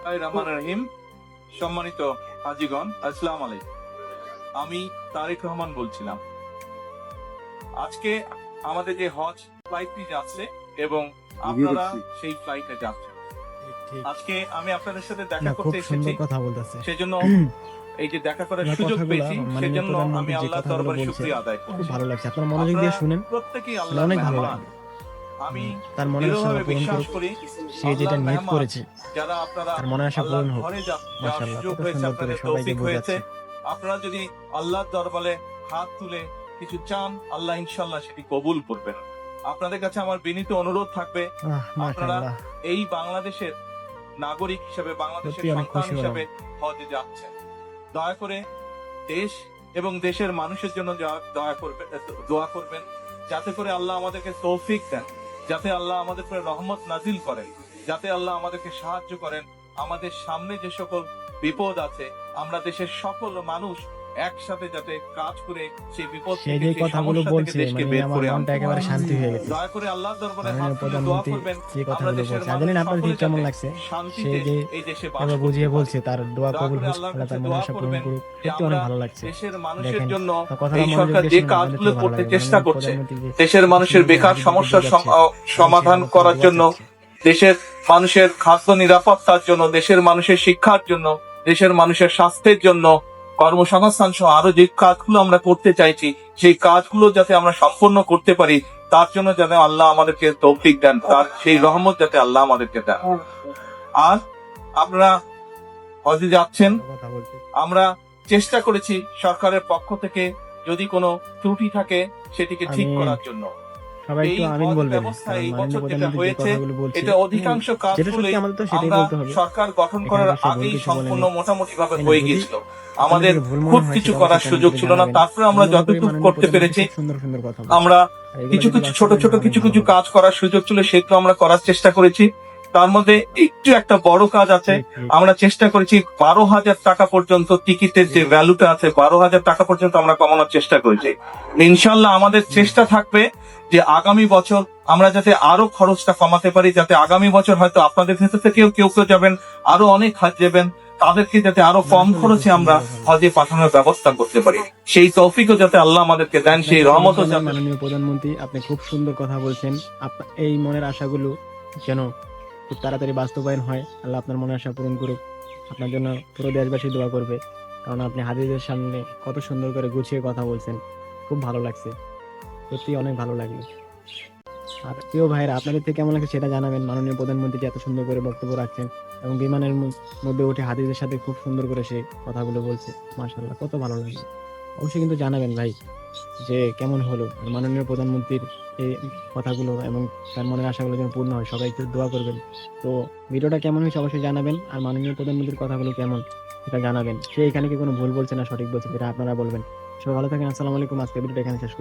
রহমান রহিম। সম্মানিত হাজিগণ, আসসালামু আলাইকুম। আমি তারেক রহমান বলছিলাম। আজকে আমাদের যে হজ ফ্লাইটটি যাচ্ছে এবং আপনারা সেই ফ্লাইটে যাচ্ছেন। আজকে আমি আপনাদের সাথে দেখা করতে এসেছি, সেজন্য এই যে দেখা করার সুযোগ পেয়েছি, সেজন্য আমি আল্লাহর দরবারে শুকরিয়া আদায় করছি। ভালো লাগছে, আপনারা মনোযোগ দিয়ে শুনেন, প্রত্যেকেই আল্লাহর অনেক ভালো মেহমান। লাগে। আমি তার মনের আশা দৃঢ়ভাবে পূরণ বিশ্বাস করুক, করি সে যেটা আল্লাহর নিয়ত মেহমান করেছে যারা আপনারা তার মনের আশা আল্লাহর পূরণ হোক। ঘরে যাওয়ার মাশাআল্লাহ, সুযোগ কত হয়েছে, সুন্দর করে আপনাদের সবাইকে তৌফিক হয়েছে। বোঝাচ্ছে। আপনারা যদি আল্লাহর দরবারে হাত তুলে কিছু চান, আল্লাহ ইনশাআল্লাহ সেটি কবুল করবেন। আপনাদের কাছে আমার বিনীত অনুরোধ থাকবে, আপনারা মাশাআল্লাহ, এই বাংলাদেশের নাগরিক হিসেবে, বাংলাদেশের সত্যি অনেক সন্তান খুশি হলাম। হিসেবে হজে যাচ্ছেন। দয়া করে দেশ এবং দেশের মানুষের জন্য দোয়া করবেন, যাতে করে আল্লাহ আমাদেরকে তৌফিক দেন, যাতে আল্লাহ আমাদের উপরে রহমত নাজিল করেন, যাতে আল্লাহ আমাদেরকে সাহায্য করেন। আমাদের সামনে যে সকল বিপদ আছে, আমরা দেশের সকল মানুষ একসাথে যাতে কাজ করে সেই বিপদ সেই থেকে, যে সেই কথাগুলো সমস্যা থেকে বলছে, দেশকে মানে বের আমার করে মনটা আনতে একেবারে পারেন। শান্তি হয়ে গেছে। দয়া করে আল্লাহর দরবারে মাননীয় হাত তুলে দোয়া প্রধানমন্ত্রী করবেন, যে আমরা কথাগুলো দেশের বলছে, মানুষ জানেন আপনার সকলে ঠিক কেমন যাতে লাগছে? সে শান্তিতে যে এই দেশে বাস এবার করতে বুঝিয়ে পারে। বলছে, তার দোয়া দয়া কবুল করে হোক, আল্লাহর আল্লাহ কাছে তার মনের দোয়া আশা পূরণ করবেন করুক। যে সত্যি আমরা অনেক ভালো লাগছে। দেশের মানুষের দেখেন, জন্য তার কথাটা এই মনোযোগ সরকার দিয়ে যে শুনুন, কাজগুলো আপনাদের ভালো করতে লাগবে। চেষ্টা মাননীয় করছে, প্রধানমন্ত্রী যে দেশের মানুষের বেকার সমস্যার সমাধান করার জন্য, দেশের মানুষের খাদ্য নিরাপত্তার জন্য, দেশের মানুষের শিক্ষার জন্য, দেশের মানুষের স্বাস্থ্যের জন্য, কর্মসংস্থান সহ আরো যে কাজগুলো আমরা করতে চাইছি, সেই কাজগুলো যাতে আমরা সম্পন্ন করতে পারি, তার জন্য যাতে আল্লাহ আমাদেরকে তৌফিক দেন, তার সেই রহমত যাতে আল্লাহ আমাদেরকে দেন। আর আপনারা হজে যাচ্ছেন, কথা বলছে। আমরা চেষ্টা করেছি সরকারের পক্ষ থেকে যদি কোনো ত্রুটি থাকে সেটিকে ঠিক আমিন। করার জন্য। সবাই একটু এই আমিন হজ বলবেন, ব্যবস্থা কারণ এই মাননীয় বছর যেটা প্রধানমন্ত্রী যে হয়েছে, কথাগুলো বলছে, এটা অধিকাংশ যেটা কাজগুলোই সত্যি আমাদের তো সেটাই আমরা বলতে হবে। সরকার গঠন এখানে করার তো সে ভুল আগেই কিছু সম্পূর্ণ বলেনি। মোটামুটি ভাবে তাই না? হয়ে যদি গিয়েছিল। আপনাদের আমাদের ভুল মনে খুব হয় কিছু সেটা করার অবশ্যই সুযোগ কমেন্টে ছিল না, জানাবেন। তারপরে আমরা আমি মনে করি যতটুকু মাননীয় করতে প্রধানমন্ত্রী পেরেছি, খুব সুন্দর সুন্দর কথা বলছে। আমরা আর এগুলো কিছু যদি কিছু ছোট বাস্তবায়ন ছোট হয়, অনেক কিছু ভালো কিছু হবে। কাজ করার সুযোগ ছিল, সেগুলো আমরা করার চেষ্টা করেছি। তার মধ্যে একটু একটা বড় কাজ আছে, ঠিক, ঠিক। আমরা চেষ্টা করেছি 12,000 টাকা পর্যন্ত টিকিটের যে ভ্যালুটা আছে, 12,000 টাকা পর্যন্ত আমরা কমানোর চেষ্টা করেছি। ইনশাল্লাহ আমাদের চেষ্টা থাকবে যে আগামী বছর আমরা যাতে আরো খরচটা কমাতে পারি, যাতে আগামী বছর হয়তো আপনাদের ভেতর থেকেও কেউ কেউ যাবেন, আরো অনেক হাজ যাবেন, তাদেরকে যাতে আরো কম খরচে আমরা হজে পাঠানোর ব্যবস্থা করতে পারি। সেই তৌফিকও যাতে আল্লাহ আমাদেরকে দেন, সেই রহমতও যাতে। মাননীয় প্রধানমন্ত্রী, আপনি খুব সুন্দর কথা বলছেন। এই মনের আশাগুলো যেন খুব তাড়াতাড়ি বাস্তবায়ন হয়। আল্লাহ আপনার মনের আশা পূরণ করুক। আপনার জন্য পুরো দেশবাসী দোয়া করবে, কারণ আপনি হাদিসের সামনে কত সুন্দর করে গুছিয়ে কথা বলছেন। খুব ভালো লাগছে, সত্যি অনেক ভালো লাগলো। আর প্রিয় ভাইরা, আপনাদের থেকে কেমন লাগছে সেটা জানাবেন। মাননীয় প্রধানমন্ত্রী যে এত সুন্দর করে বক্তব্য রাখছেন এবং বিমানের মধ্যে উঠে হাদিসের সাথে খুব সুন্দর করে সে কথাগুলো বলছে, মাশাআল্লাহ, কত ভালো লাগলো। অবশ্যই কিন্তু জানাবেন ভাই যে কেমন হলো। আর মাননীয় প্রধানমন্ত্রীর এই কথাগুলো এবং তার মনের আশাগুলো যেন পূর্ণ হয়, সবাই একটু দোয়া করবেন। তো ভিডিওটা কেমন হয়েছে অবশ্যই জানাবেন, আর মাননীয় প্রধানমন্ত্রীর কথাগুলো কেমন সেটা জানাবেন। সে এখানে কি কোনো ভুল বলছে না সঠিক বলছে, সেটা আপনারা বলবেন। সবাই ভালো থাকেন, আসসালামু আলাইকুম। আজকে ভিডিওটা এখানে শেষ করছি।